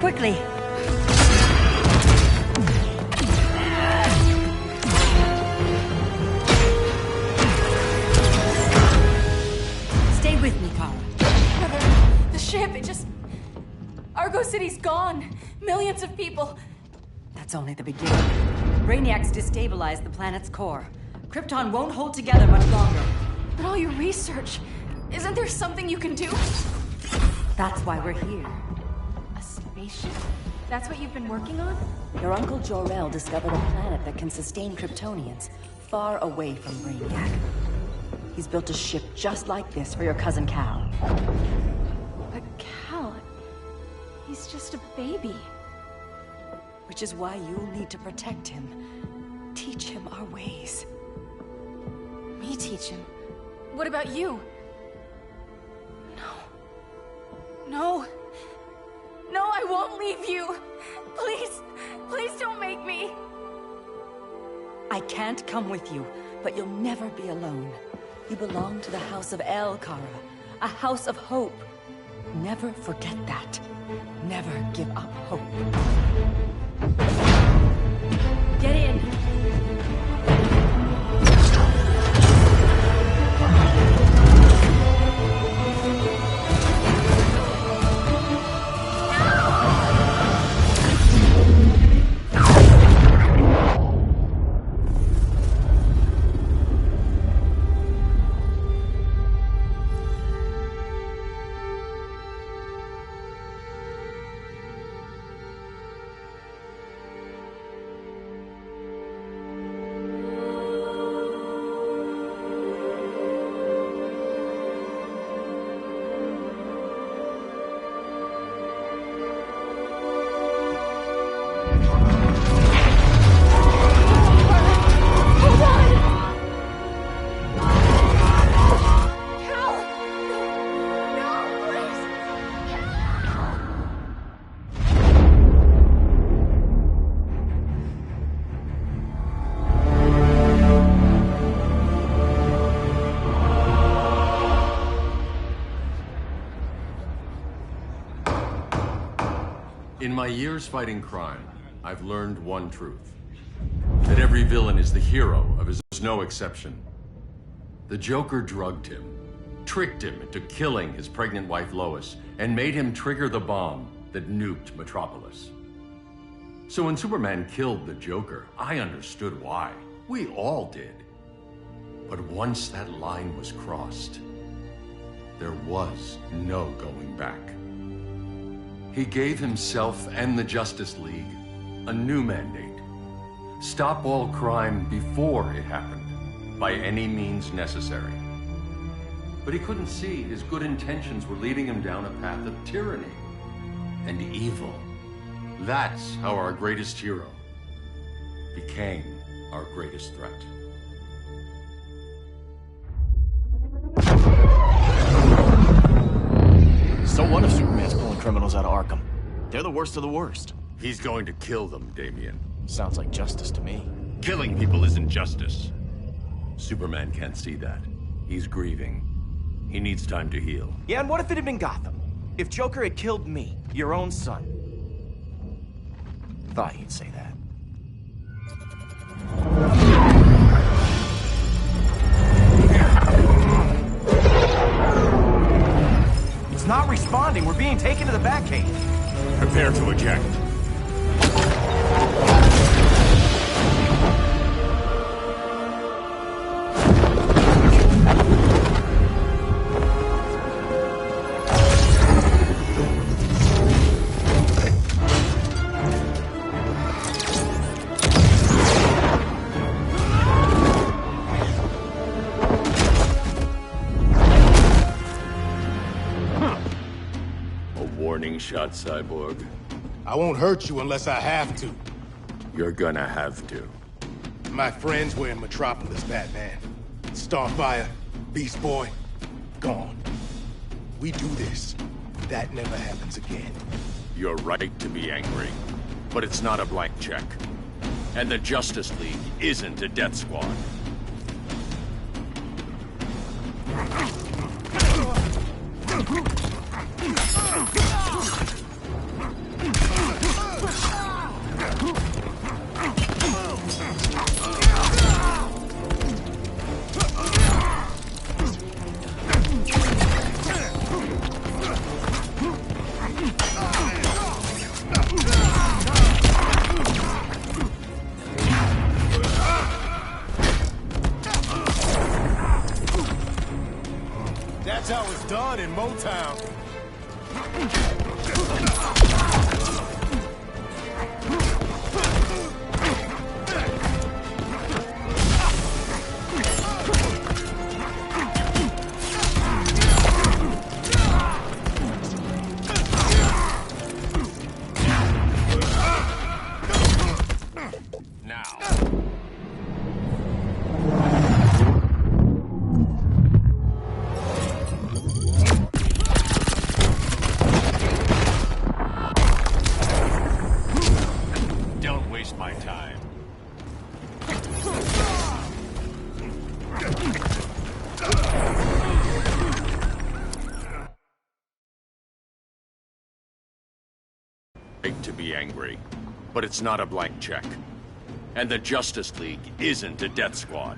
quickly. Stay with me, Kara. The ship, it just... Argo City's gone. Millions of people. That's only the beginning. Brainiacs destabilized the planet's core. Krypton won't hold together much longer. But all your research, isn't there something you can do? That's why we're here. A spaceship? That's what you've been working on? Your Uncle Jor-El discovered a planet that can sustain Kryptonians, far away from Brainiac. He's built a ship just like this for your cousin Cal. But Cal... he's just a baby. Which is why you'll need to protect him. Teach him our ways. Me teach him? What about you? No. No, I won't leave you. Please, please don't make me. I can't come with you, but you'll never be alone. You belong to the House of El, Kara. A house of hope. Never forget that. Never give up hope. Get in. In my years fighting crime, I've learned one truth. That every villain is the hero of his no exception. The Joker drugged him, tricked him into killing his pregnant wife Lois, and made him trigger the bomb that nuked Metropolis. So when Superman killed the Joker, I understood why. We all did. But once that line was crossed, there was no going back. He gave himself and the Justice League a new mandate. Stop all crime before it happened, by any means necessary. But he couldn't see his good intentions were leading him down a path of tyranny and evil. That's how our greatest hero became our greatest threat. So what if Superman's pulling criminals out of Arkham? They're the worst of the worst. He's going to kill them, Damian. Sounds like justice to me. Killing people isn't justice. Superman can't see that. He's grieving. He needs time to heal. Yeah, and what if it had been Gotham? If Joker had killed me, your own son? Thought he'd say that. It's not responding. We're being taken to the Batcave. Prepare to eject. Warning shot, Cyborg. I won't hurt you unless I have to. You're gonna have to. My friends were in Metropolis, Batman. Starfire, Beast Boy, gone. We do this. That never happens again. You're right to be angry, but it's not a blank check. And the Justice League isn't a death squad. Motown. To be angry, but it's not a blank check. And the Justice League isn't a death squad.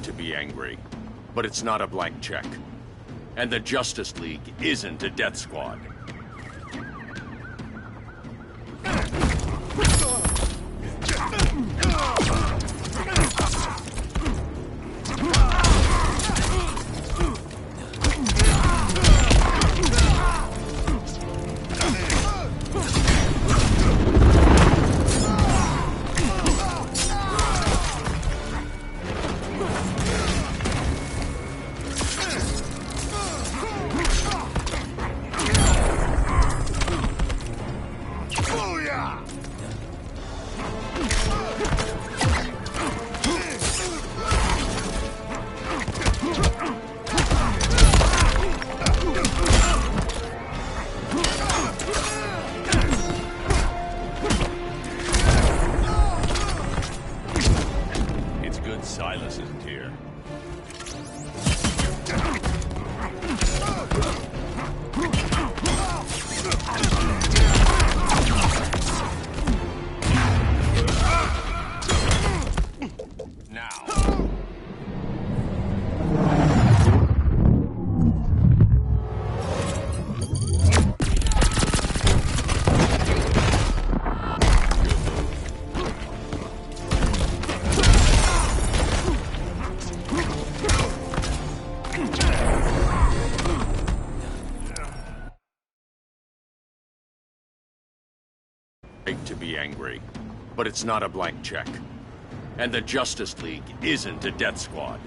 To be angry, but it's not a blank check. And the Justice League isn't a death squad. Silas isn't here. To be angry, but it's not a blank check. And the Justice League isn't a death squad.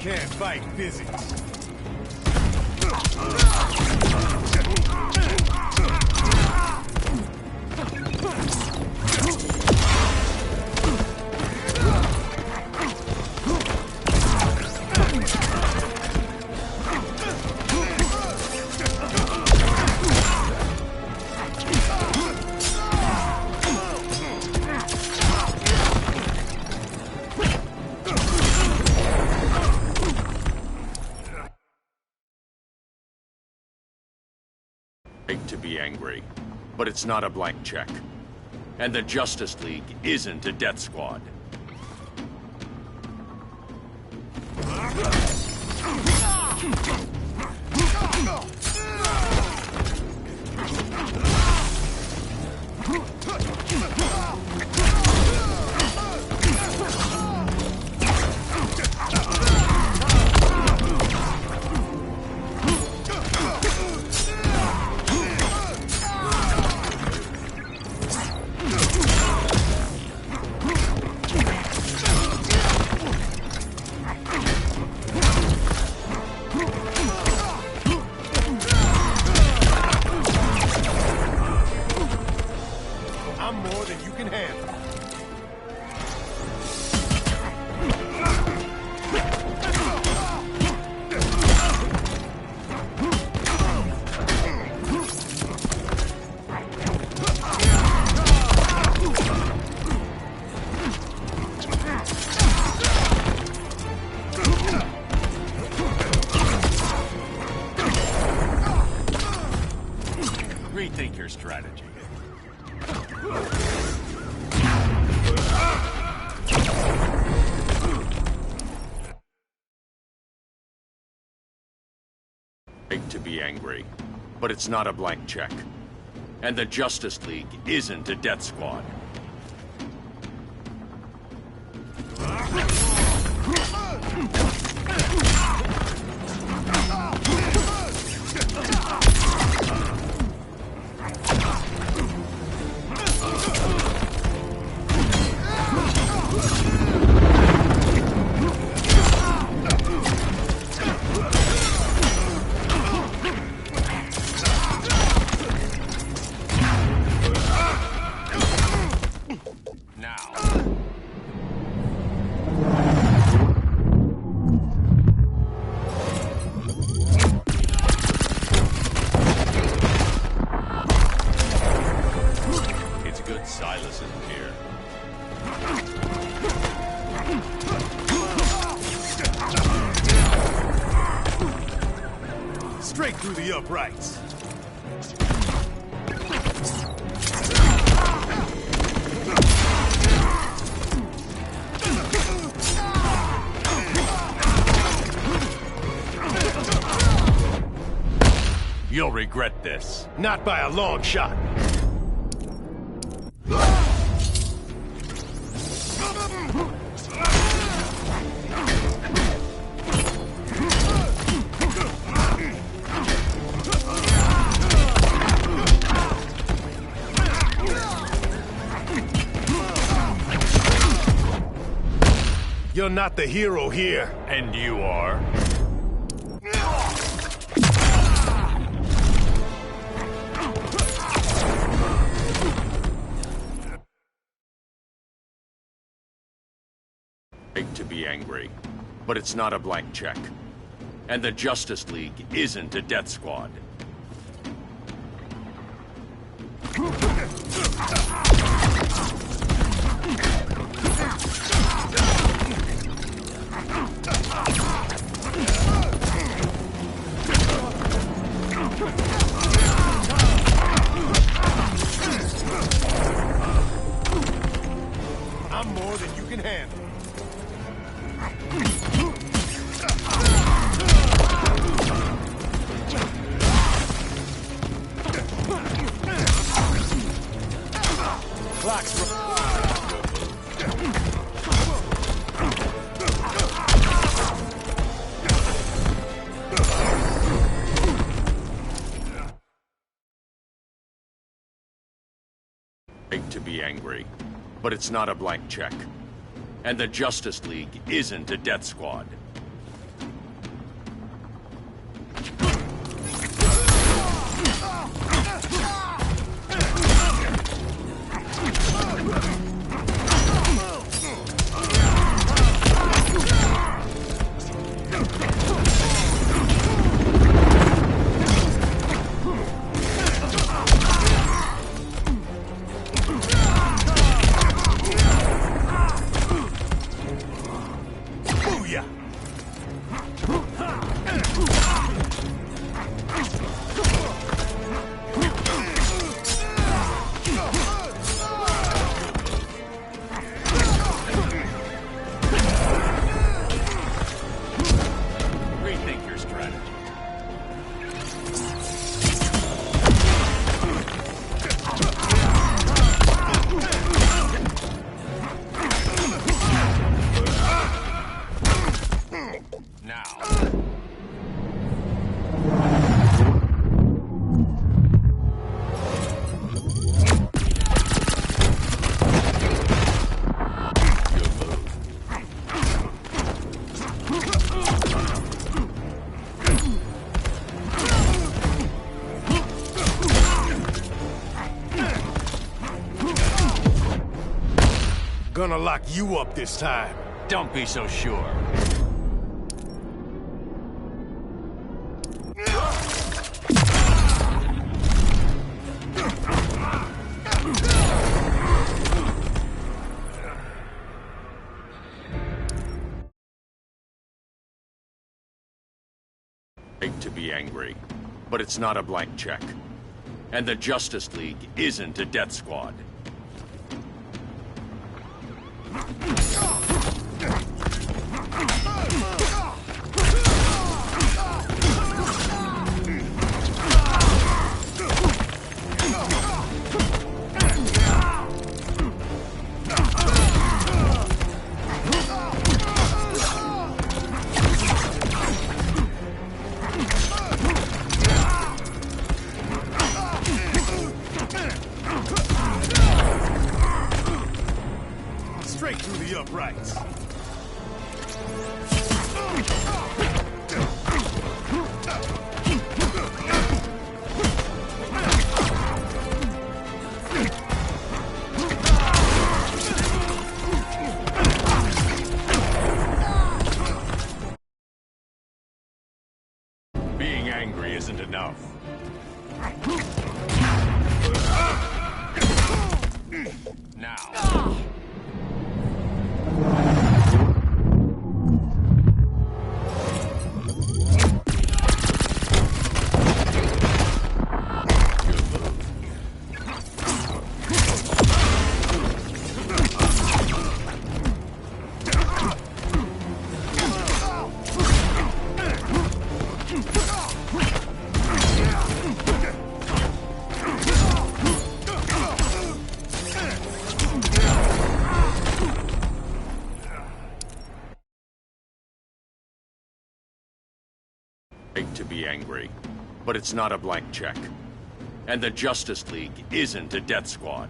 Can't fight physics. To be angry, but it's not a blank check. And the Justice League isn't a death squad. Rethink your strategy. Right to be angry, but it's not a blank check. And the Justice League isn't a death squad. Silas isn't here. Straight through the uprights. You'll regret this. Not by a long shot. You're not the hero here. And you are? Right to be angry, but it's not a blank check. And the Justice League isn't a death squad. I'm more than you can handle. Clock's Right to be angry, but it's not a blank check. And the Justice League isn't a death squad. Rethink your strategy. Now. gonna lock you up this time. Don't be so sure. Right to be angry, but it's not a blank check. And the Justice League isn't a death squad. Straight through the uprights. Being angry isn't enough. Now. To be angry, but it's not a blank check. And the Justice League isn't a death squad.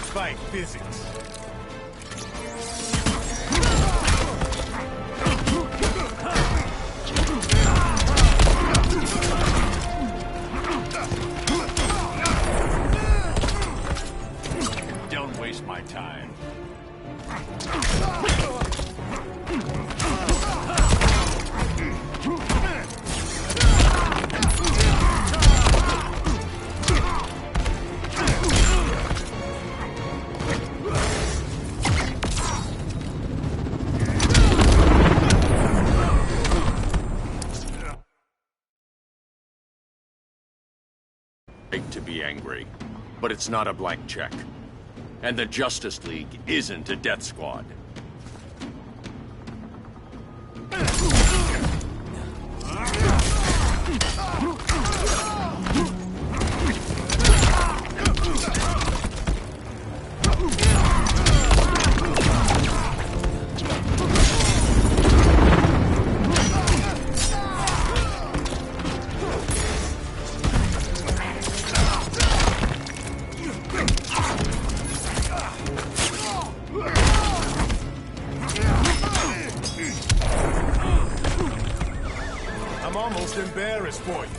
Fight physics. Don't waste my time. To be angry, but it's not a blank check. And the Justice League isn't a death squad. I'm almost embarrassed for you.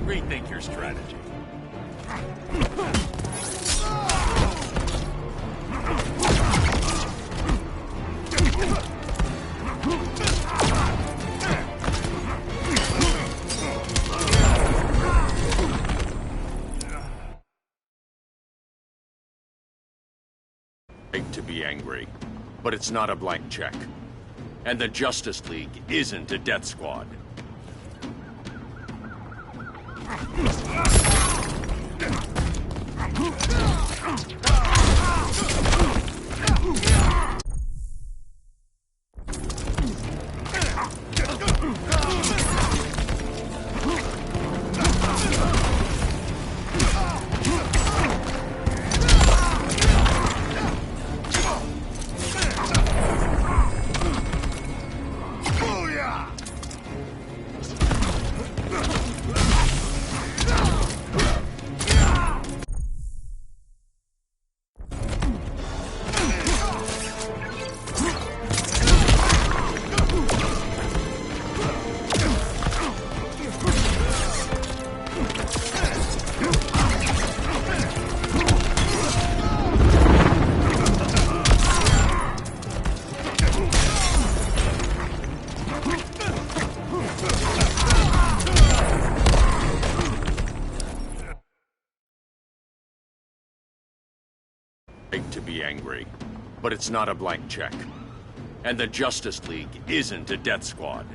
Rethink your strategy. To be angry, but it's not a blank check. And the Justice League isn't a death squad. Right to be angry, but it's not a blank check. And the Justice League isn't a death squad.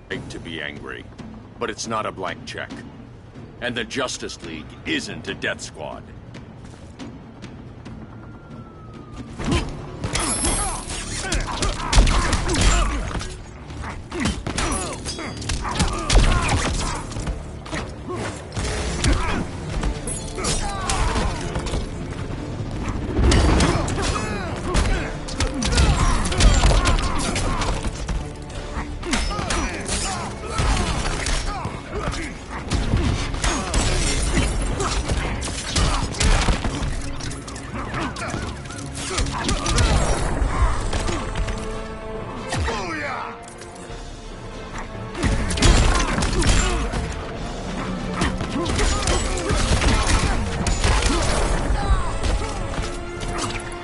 Right to be angry, but it's not a blank check. And the Justice League isn't a death squad.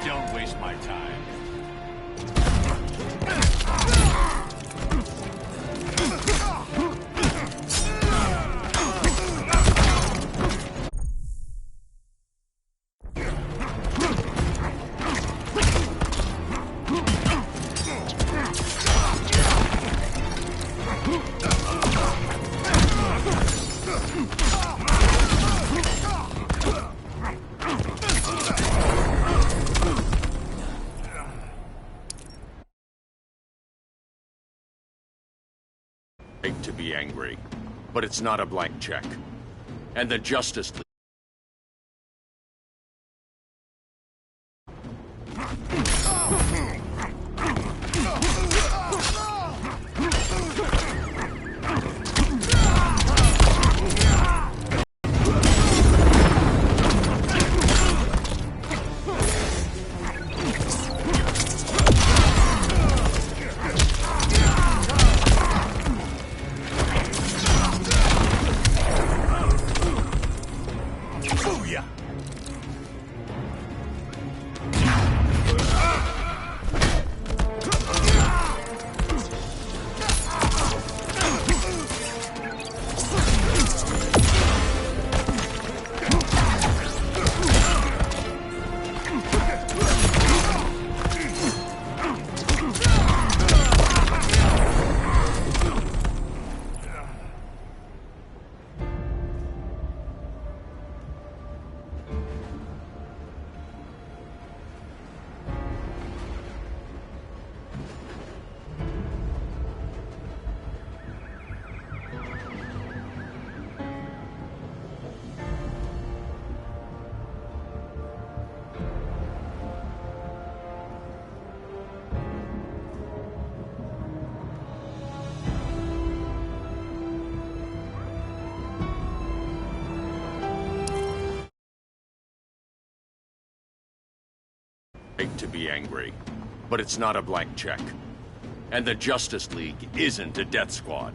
Don't waste my time. Right to be angry, but it's not a blank check. And the Justice League. Right to be angry, but it's not a blank check. And the Justice League isn't a death squad.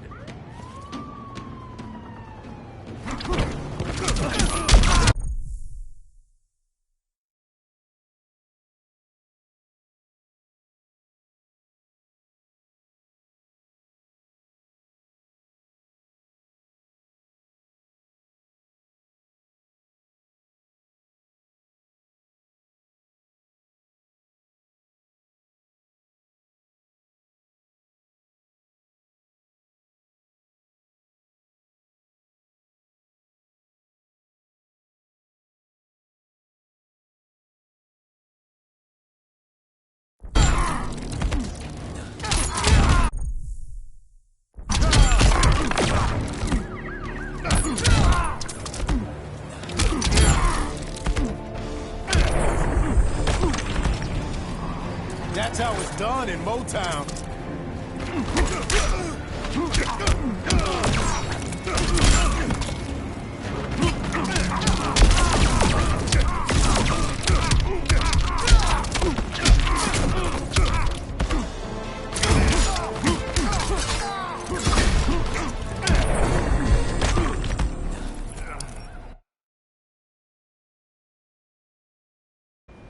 That's how it's done in Motown.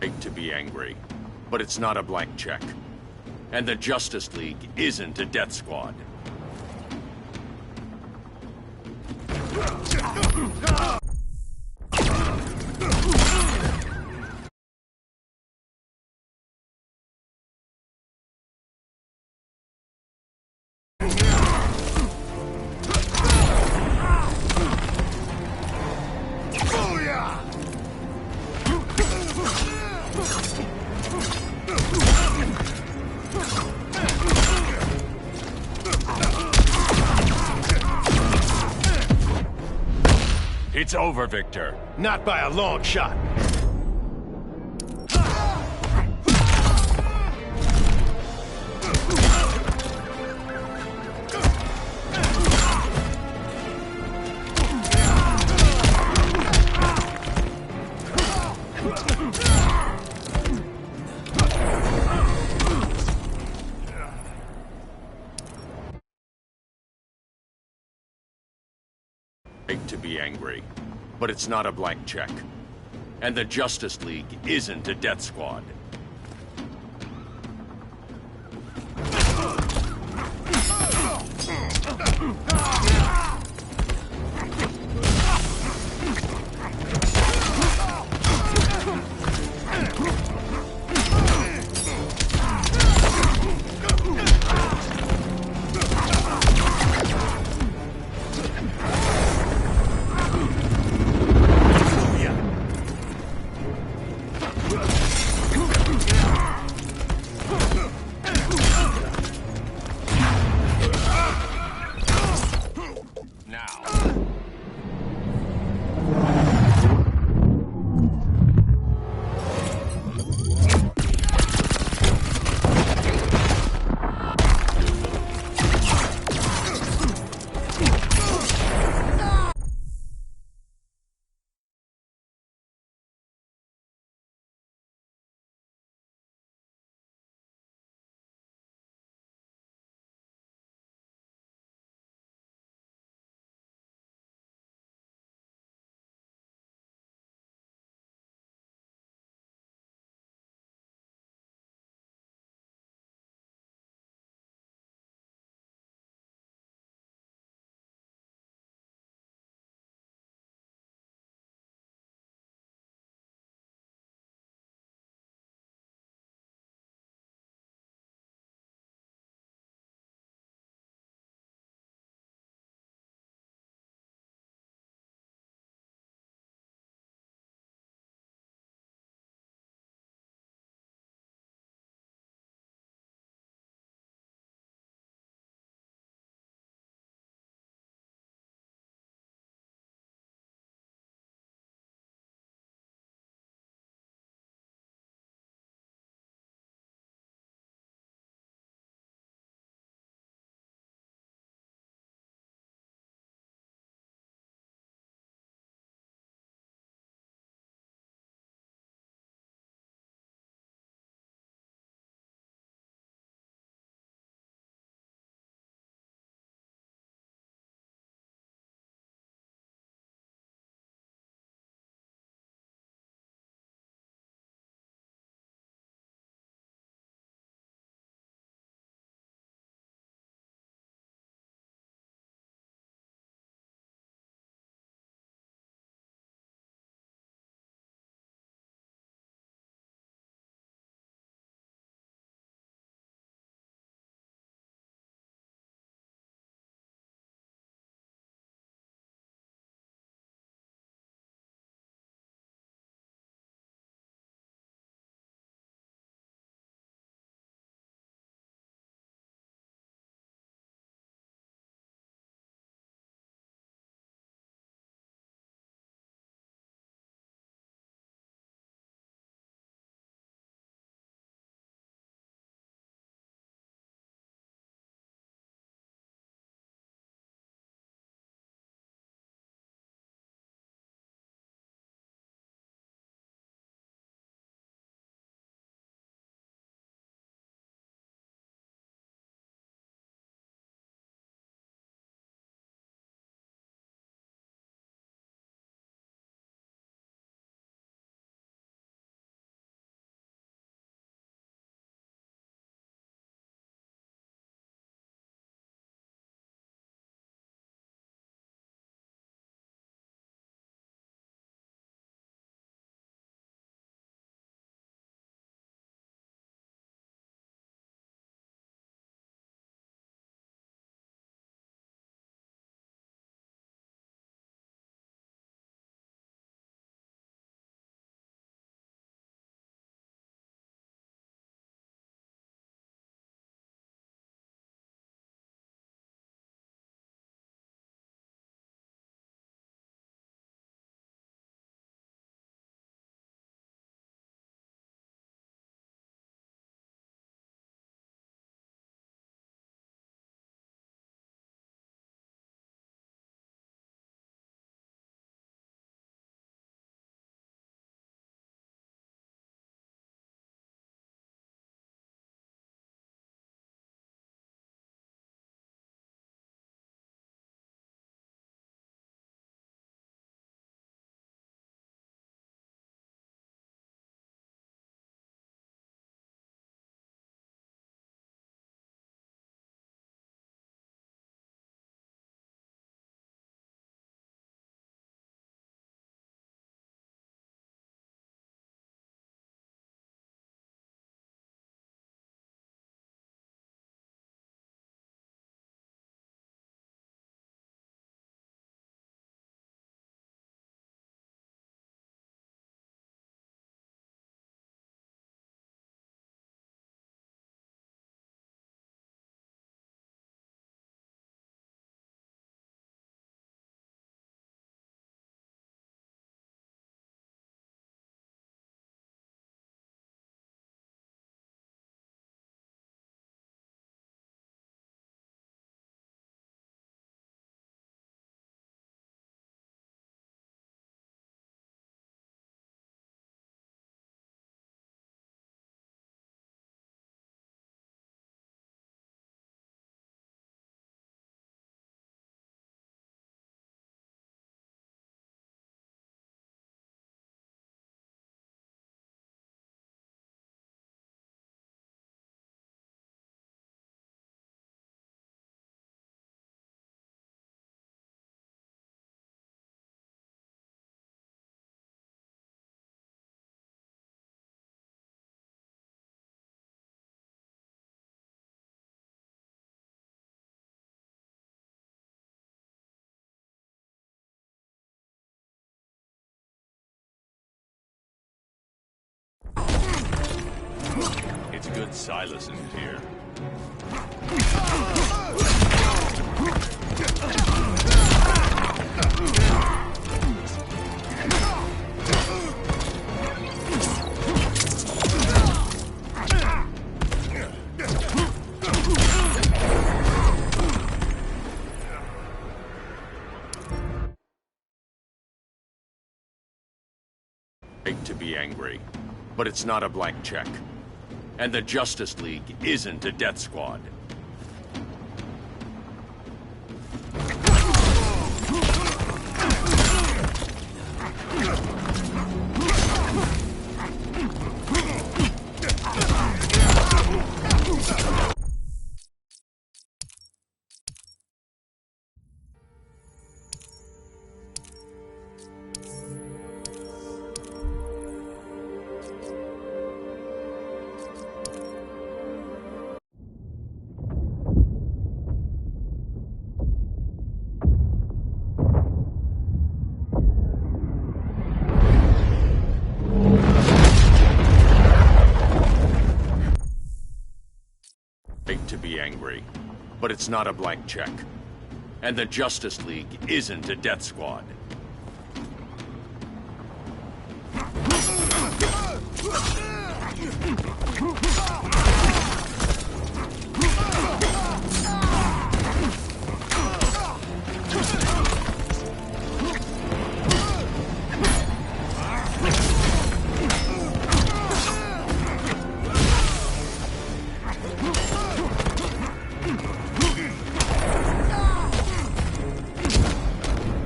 Right to be angry, but it's not a blank check. And the Justice League isn't a death squad. It's over, Victor. Not by a long shot. Right to be angry, but it's not a blank check. And the Justice League isn't a death squad. Good Silas isn't here. Right to be angry, but it's not a blank check. And the Justice League isn't a death squad. Right to be angry, but it's not a blank check. And the Justice League isn't a death squad.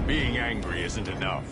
Being angry isn't enough.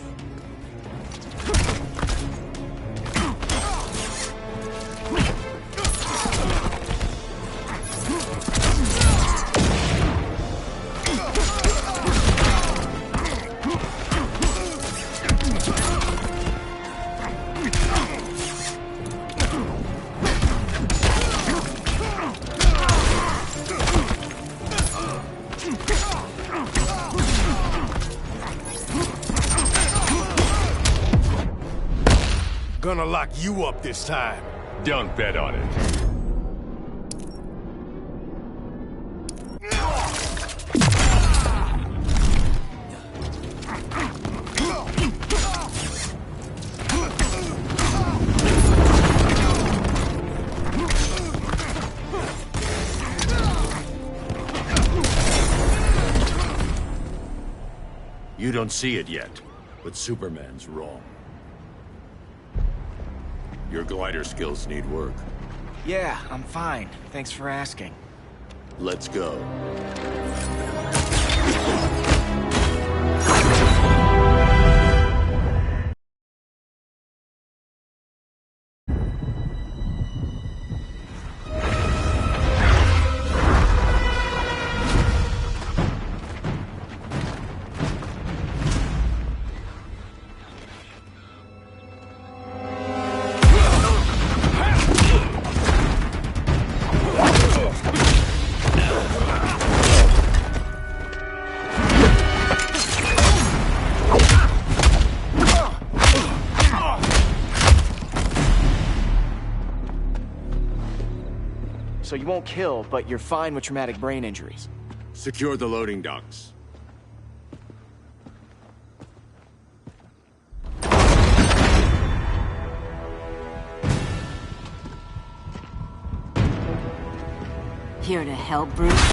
Gonna lock you up this time. Don't bet on it. You don't see it yet, but Superman's wrong. Your glider skills need work. Yeah, I'm fine. Thanks for asking. Let's go. So you won't kill, but you're fine with traumatic brain injuries. Secure the loading docks. Here to help, Bruce?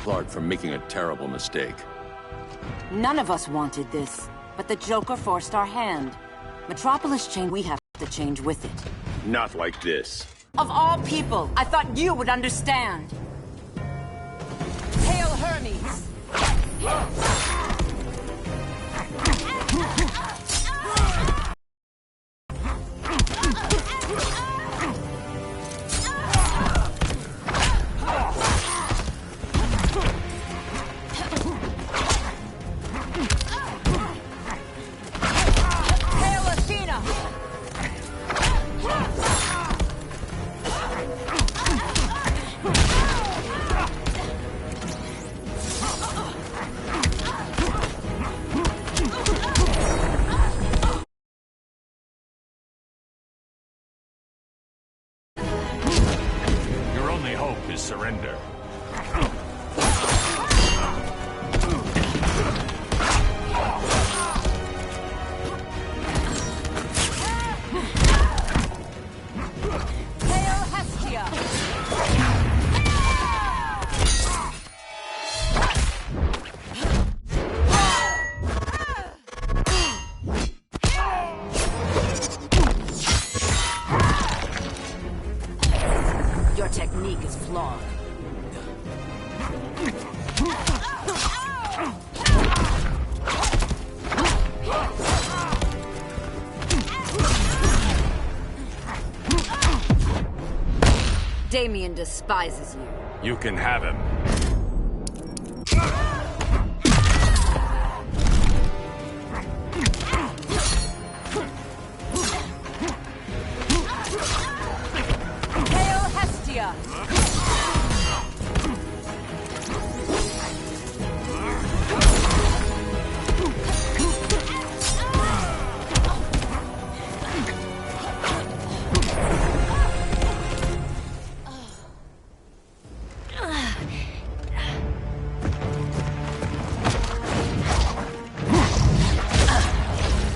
Clark from making a terrible mistake. None of us wanted this, but the Joker forced our hand. Metropolis changed, we have to change with it. Not like this. Of all people, I thought you would understand. Hail Hermes! Surrender. Your technique is flawed. Damien despises you. You can have him.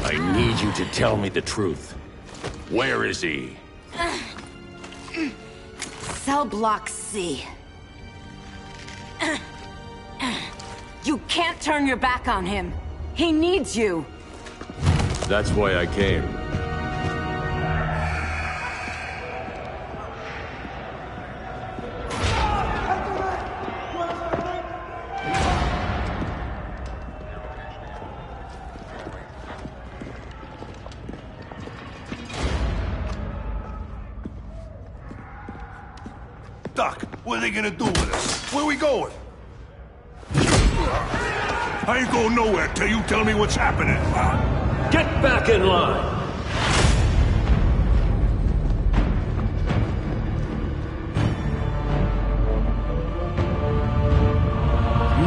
I need you to tell me the truth. Where is he? Cell block C. You can't turn your back on him. He needs you. That's why I came. Doc, what are they gonna do with us? Where we going? I ain't going nowhere till you tell me what's happening. Get back in line!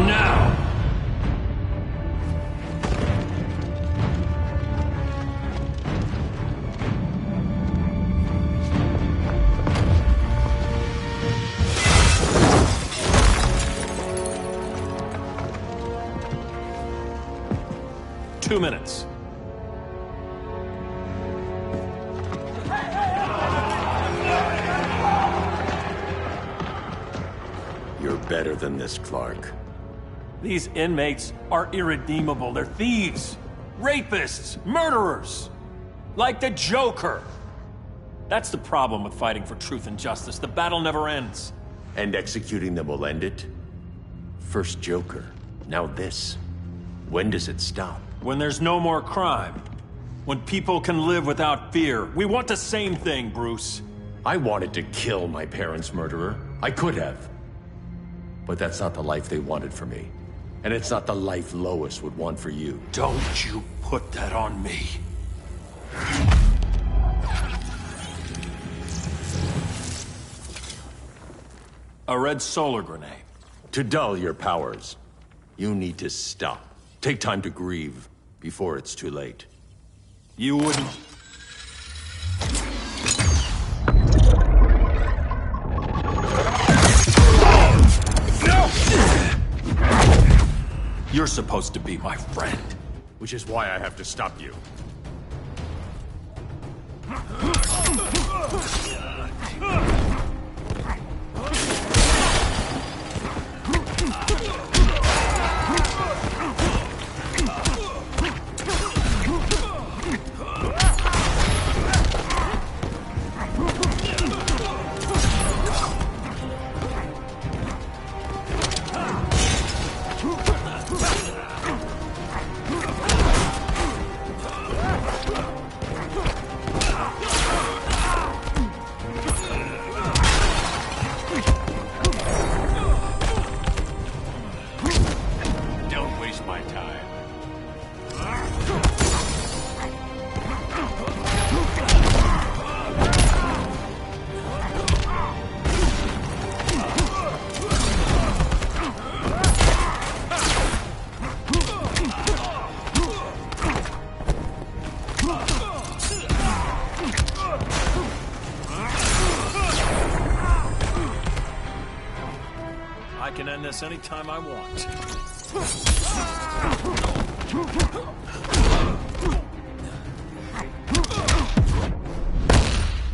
Now! Minutes. You're better than this, Clark. These inmates are irredeemable. They're thieves, rapists, murderers. Like the Joker. That's the problem with fighting for truth and justice. The battle never ends. And executing them will end it? First Joker, now this. When does it stop? When there's no more crime. When people can live without fear. We want the same thing, Bruce. I wanted to kill my parents' murderer. I could have. But that's not the life they wanted for me. And it's not the life Lois would want for you. Don't you put that on me. A red solar grenade. To dull your powers, you need to stop. Take time to grieve before it's too late. You wouldn't... You're supposed to be my friend. Which is why I have to stop you. waste my time. I can end this anytime I want.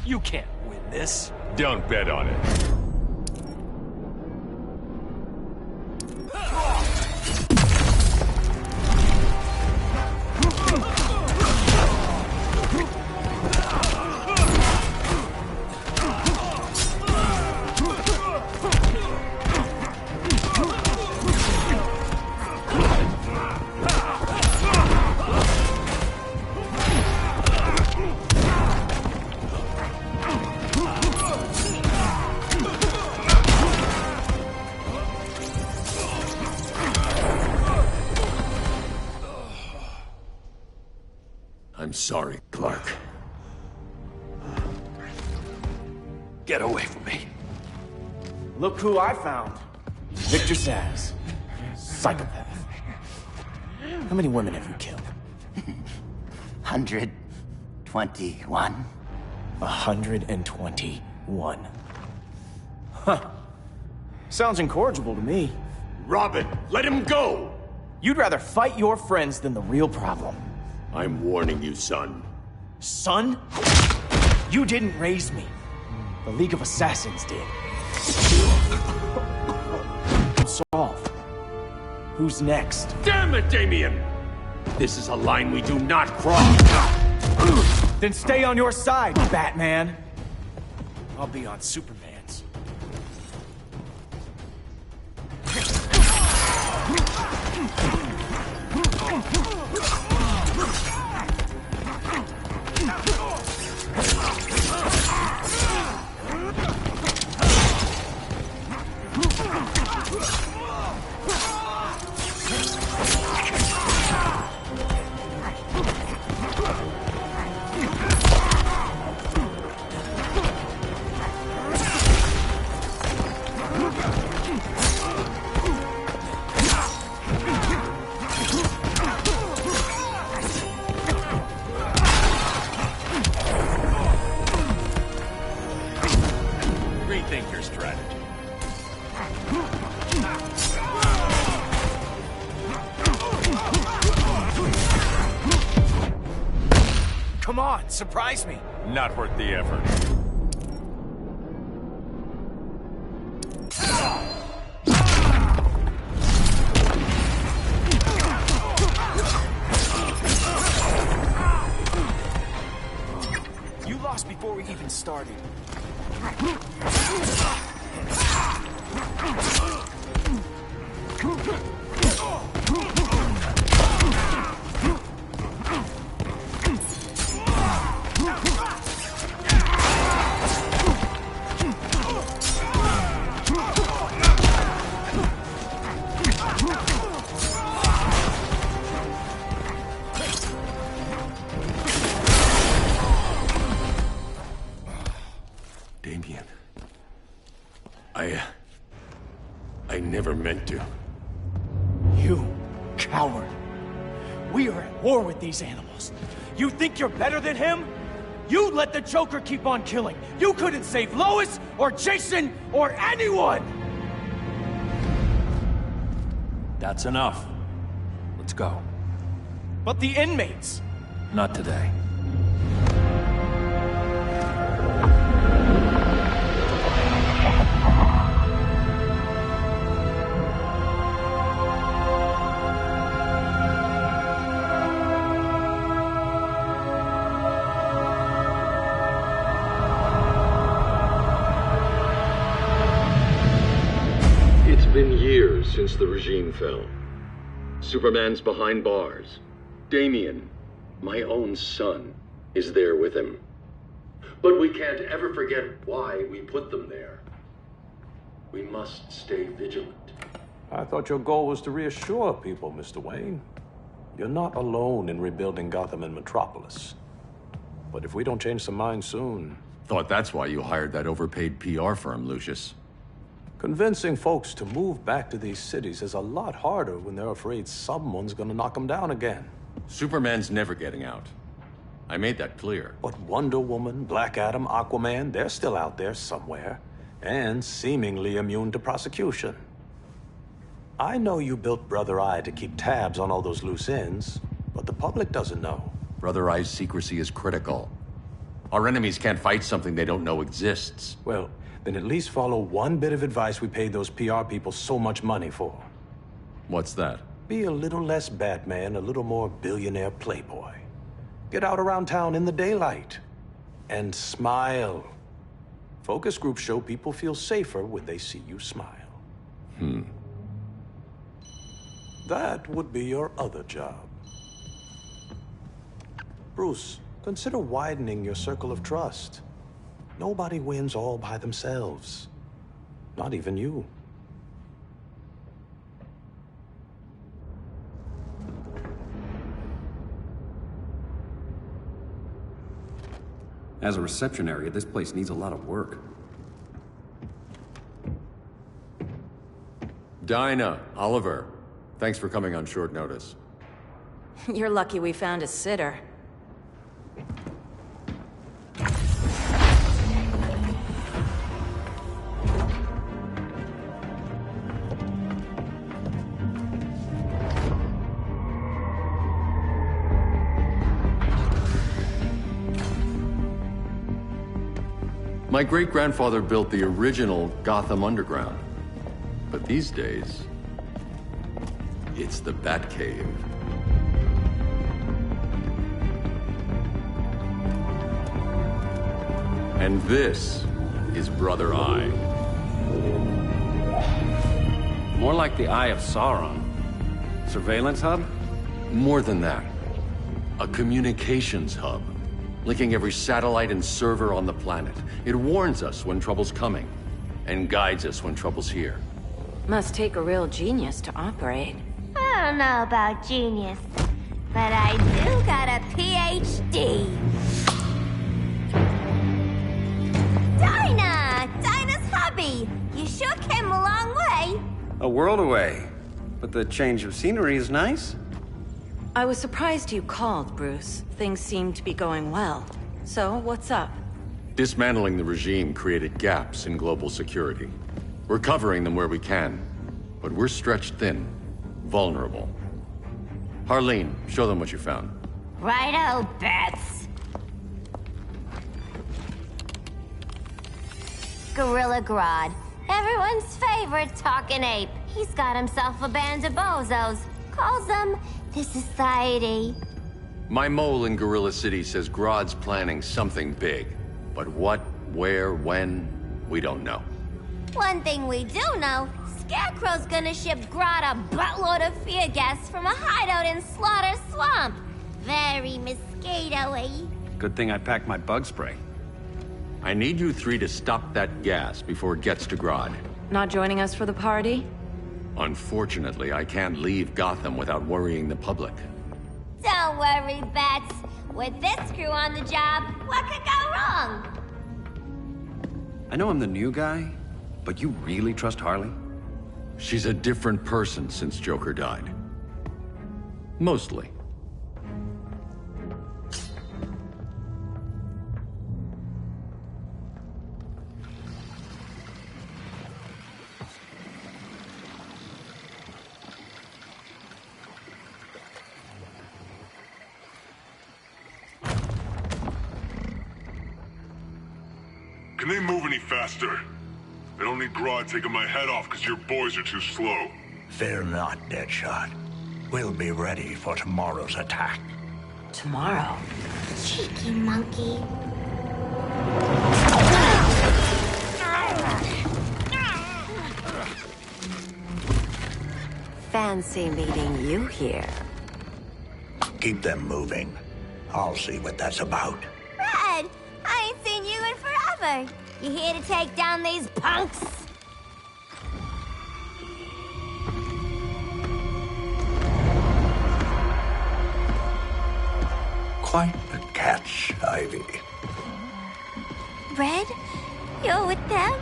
You can't win this. Don't bet on it. I'm sorry, Clark. Get away from me. Look who I found. Victor Saz. Psychopath. How many women have you killed? 121. 121. Huh. Sounds incorrigible to me. Robin, let him go! You'd rather fight your friends than the real problem. I'm warning you, son. Son? You didn't raise me. The League of Assassins did. Solve. Who's next? Damn it, Damien! This is a line we do not cross. Then stay on your side, Batman. I'll be on Superman's. Rethink your strategy. Come on, surprise me. Not worth the effort. You lost before we even started. Damien. I never meant to. You coward. We are at war with these animals. You think you're better than him? You let the Joker keep on killing. You couldn't save Lois or Jason or anyone! That's enough. Let's go. But the inmates. Not today. It's been years since the regime fell. Superman's behind bars. Damien, my own son, is there with him. But we can't ever forget why we put them there. We must stay vigilant. I thought your goal was to reassure people, Mr. Wayne. You're not alone in rebuilding Gotham and Metropolis. But if we don't change some minds soon... Thought that's why you hired that overpaid PR firm, Lucius. Convincing folks to move back to these cities is a lot harder when they're afraid someone's gonna knock them down again. Superman's never getting out. I made that clear. But Wonder Woman, Black Adam, Aquaman, they're still out there somewhere. And seemingly immune to prosecution. I know you built Brother Eye to keep tabs on all those loose ends, but the public doesn't know. Brother Eye's secrecy is critical. Our enemies can't fight something they don't know exists. Well, then at least follow one bit of advice we paid those PR people so much money for. What's that? Be a little less Batman, a little more billionaire playboy. Get out around town in the daylight. And smile. Focus groups show people feel safer when they see you smile. That would be your other job. Bruce, consider widening your circle of trust. Nobody wins all by themselves. Not even you. As a reception area, this place needs a lot of work. Dinah, Oliver, thanks for coming on short notice. You're lucky we found a sitter. My great-grandfather built the original Gotham Underground. But these days, it's the Batcave. And this is Brother Eye. More like the Eye of Sauron. Surveillance hub? More than that. A communications hub, linking every satellite and server on the planet. It warns us when trouble's coming, and guides us when trouble's here. Must take a real genius to operate. I don't know about genius, but I do got a PhD. Dinah's hubby! You sure came a long way. A world away. But the change of scenery is nice. I was surprised you called, Bruce. Things seem to be going well. So, what's up? Dismantling the regime created gaps in global security. We're covering them where we can, but we're stretched thin, vulnerable. Harleen, show them what you found. Righto, Bats. Gorilla Grodd. Everyone's favorite talking ape. He's got himself a band of bozos. Calls them the Society. My mole in Gorilla City says Grodd's planning something big. But what, where, when, we don't know. One thing we do know, Scarecrow's gonna ship Grodd a buttload of fear gas from a hideout in Slaughter Swamp. Very mosquito-y. Good thing I packed my bug spray. I need you three to stop that gas before it gets to Grodd. Not joining us for the party? Unfortunately, I can't leave Gotham without worrying the public. Don't worry, Bats. With this crew on the job, what could go wrong? I know I'm the new guy, but you really trust Harley? She's a different person since Joker died. Mostly. Can they move any faster? I don't need Grodd taking my head off because your boys are too slow. Fear not, Deadshot. We'll be ready for tomorrow's attack. Tomorrow? Cheeky monkey. Fancy meeting you here. Keep them moving. I'll see what that's about. Red, I ain't seen you in forever. You here to take down these punks? Quite the catch, Ivy. Red? You're with them?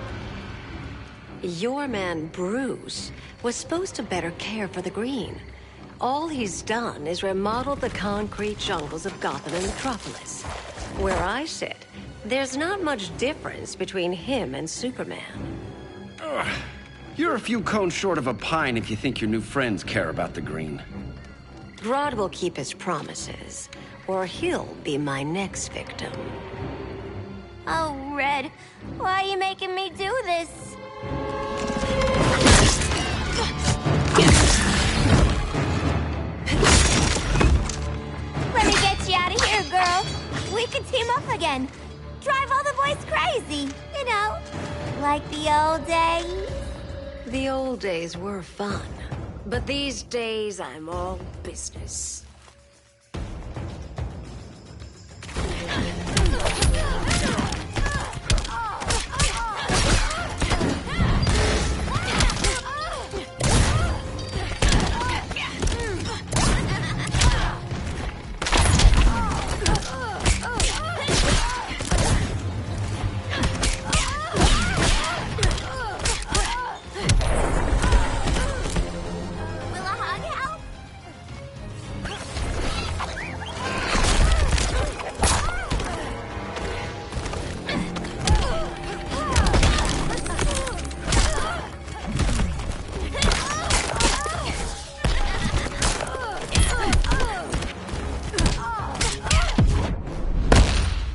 Your man, Bruce, was supposed to better care for the Green. All he's done is remodel the concrete jungles of Gotham and Metropolis. Where I sit, there's not much difference between him and Superman. Ugh. You're a few cones short of a pine if you think your new friends care about the Green. Grodd will keep his promises, or he'll be my next victim. Oh, Red, why are you making me do this? Let me get you out of here, girl. We can team up again. Drive all the boys crazy, you know, like the old days. The old days were fun, but these days I'm all business.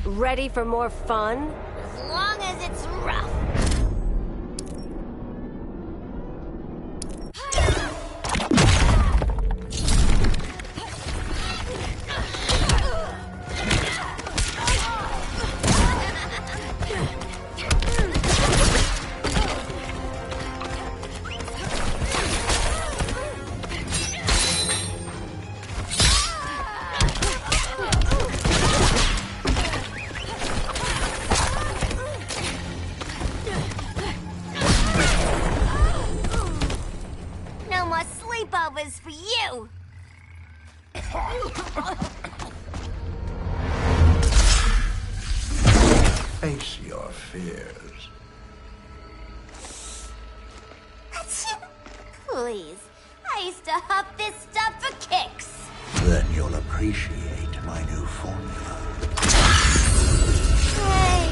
Ready for more fun? As long as it's rough. Sleepovers for you! Face your fears. Please, I used to huff this stuff for kicks. Then you'll appreciate my new formula. Hey.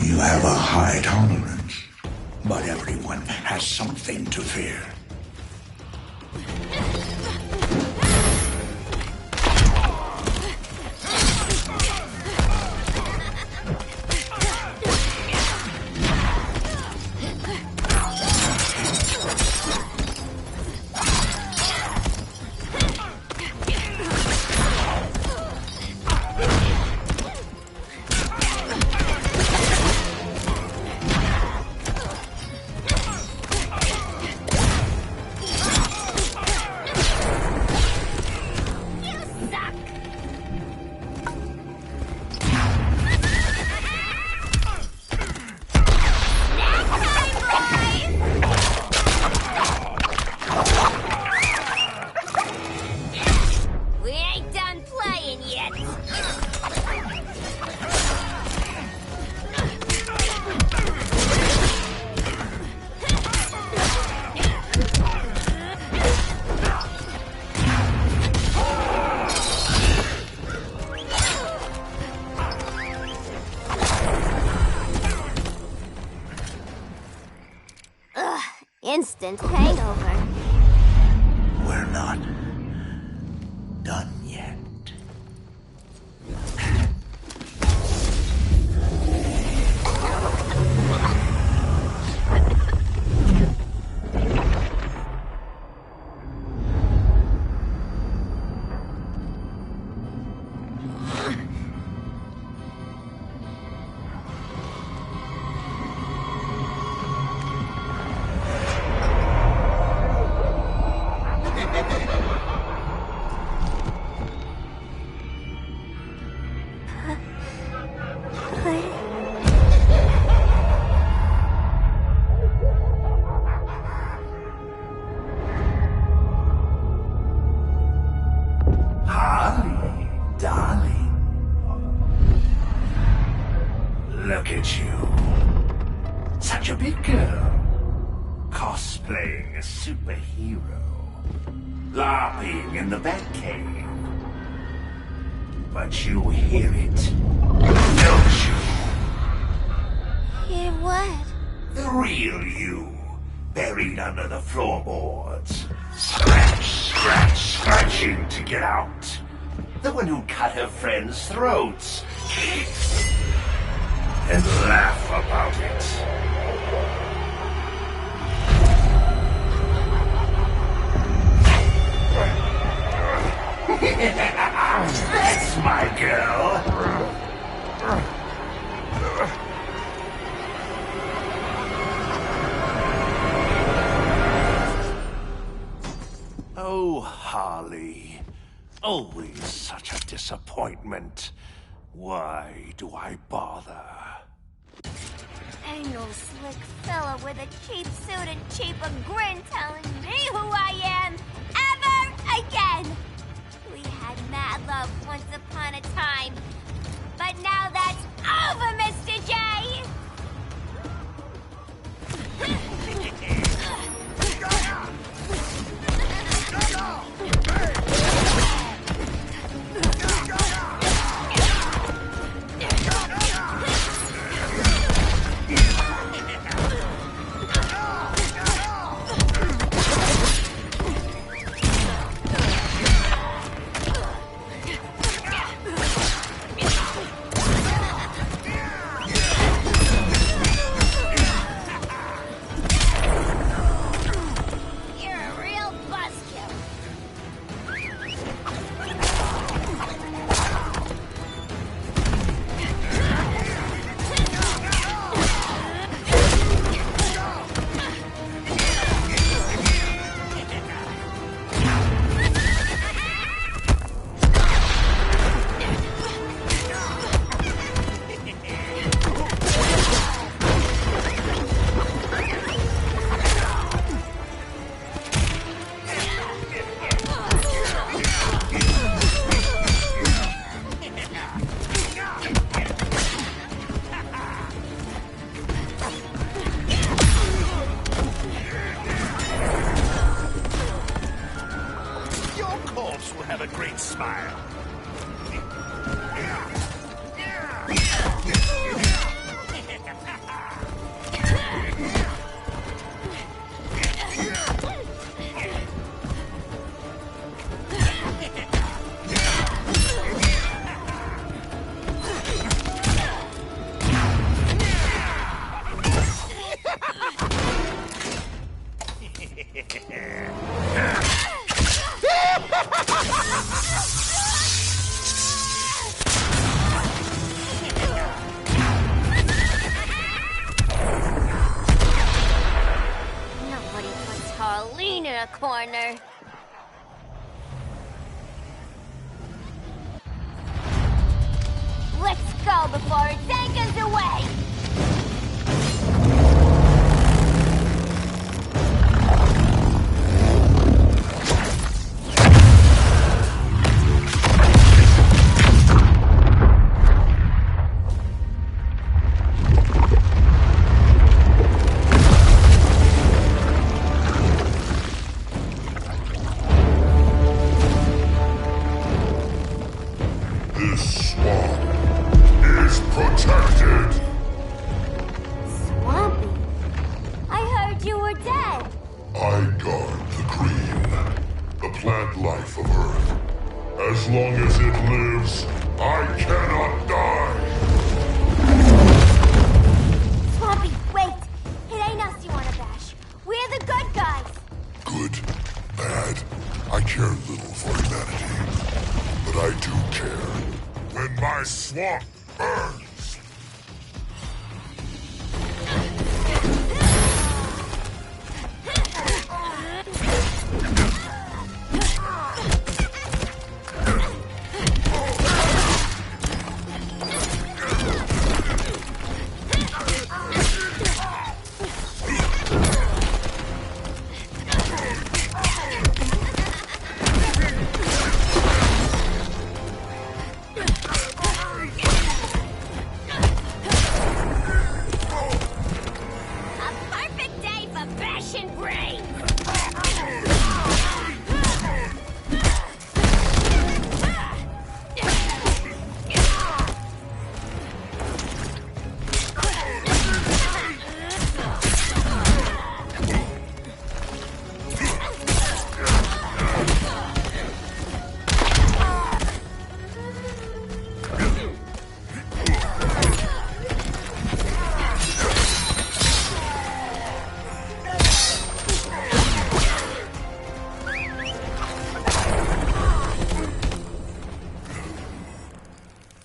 You have a high tolerance, but everyone has something to fear. Instant hangover. We're not done yet. Look at you. Such a big girl. Cosplaying a superhero. LARPing in the Batcave. But you hear it, don't you? Hear what? The real you, buried under the floorboards. Scratch, scratch, scratching to get out. The one who cut her friends' throats. And laugh about it. That's my girl. Oh, Harley. Always such a disappointment. Why do I bother? Ain't no slick fella with a cheap suit and cheaper grin telling me who I am ever again. We had mad love once upon a time, but now that's over, Mr. J. Corner. Let's go before it takes us away!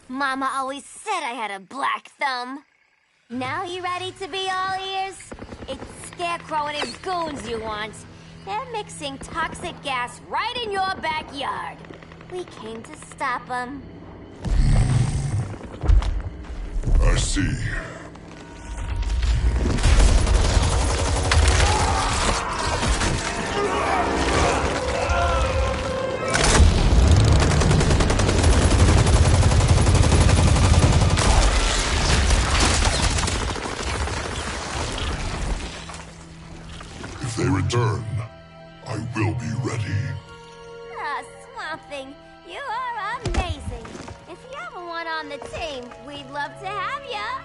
Mama always said I had a black thumb. Now you ready to be all ears? It's Scarecrow and his goons you want. They're mixing toxic gas right in your backyard. We came to stop them. I see. If they return, I will be ready. Ah, Swamp Thing, you are amazing. If you ever want on the team, we'd love to have ya.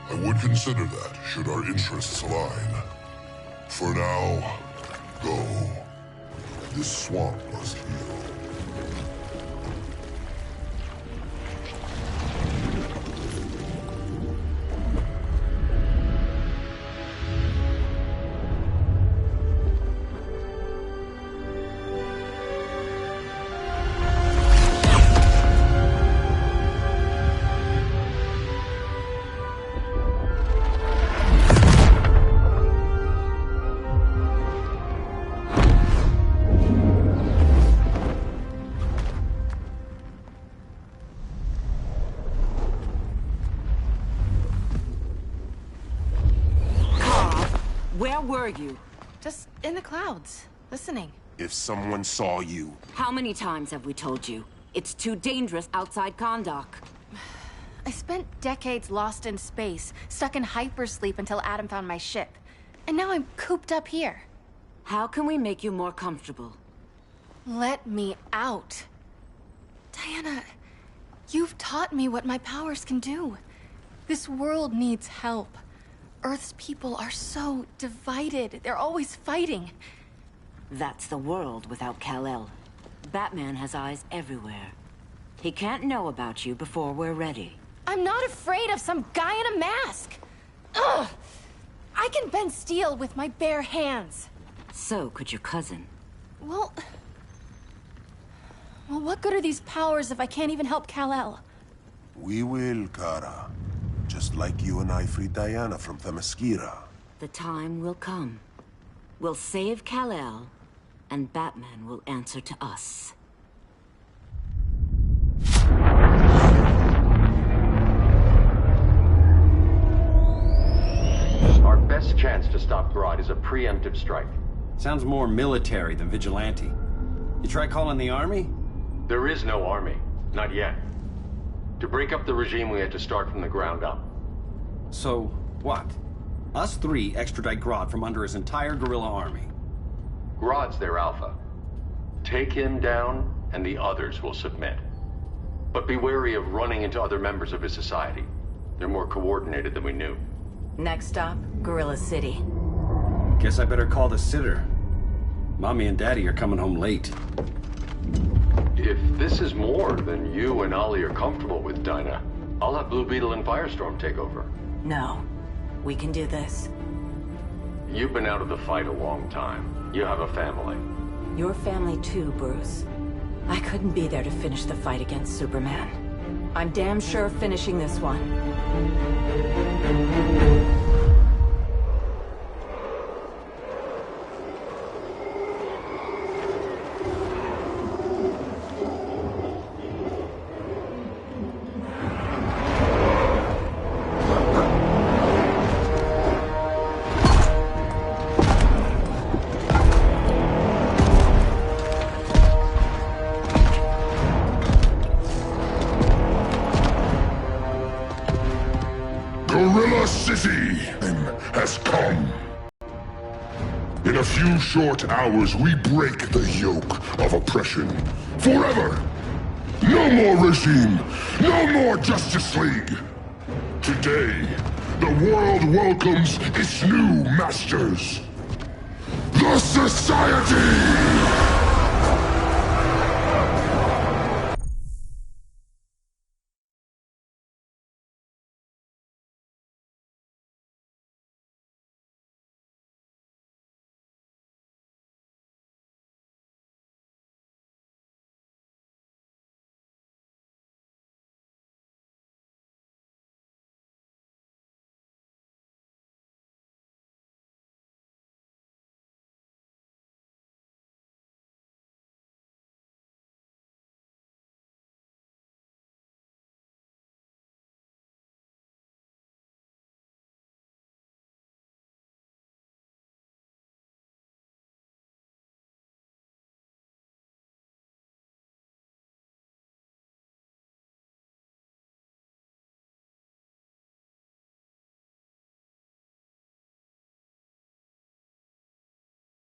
I would consider that, should our interests align. For now, go. This swamp must heal. Where were you? Just in the clouds, listening. If someone saw you... How many times have we told you? It's too dangerous outside Kahndaq. I spent decades lost in space, stuck in hypersleep until Adam found my ship. And now I'm cooped up here. How can we make you more comfortable? Let me out. Diana, you've taught me what my powers can do. This world needs help. Earth's people are so divided. They're always fighting. That's the world without Kal-El. Batman has eyes everywhere. He can't know about you before we're ready. I'm not afraid of some guy in a mask. Ugh! I can bend steel with my bare hands. So could your cousin. Well, what good are these powers if I can't even help Kal-El? We will, Kara. Just like you and I freed Diana from Themyscira. The time will come. We'll save Kal-El, and Batman will answer to us. Our best chance to stop Grodd is a preemptive strike. Sounds more military than vigilante. You try calling the army? There is no army. Not yet. To break up the regime, we had to start from the ground up. So, what? Us three extradite Grodd from under his entire guerrilla army. Grodd's their alpha. Take him down, and the others will submit. But be wary of running into other members of his society. They're more coordinated than we knew. Next stop, Gorilla City. Guess I better call the sitter. Mommy and Daddy are coming home late. If this is more than you and Ollie are comfortable with, Dinah, I'll have Blue Beetle and Firestorm take over. No. We can do this. You've been out of the fight a long time. You have a family. Your family too, Bruce. I couldn't be there to finish the fight against Superman. I'm damn sure finishing this one. Gorilla City has come. In a few short hours, we break the yoke of oppression. Forever! No more regime! No more Justice League! Today, the world welcomes its new masters. The Society!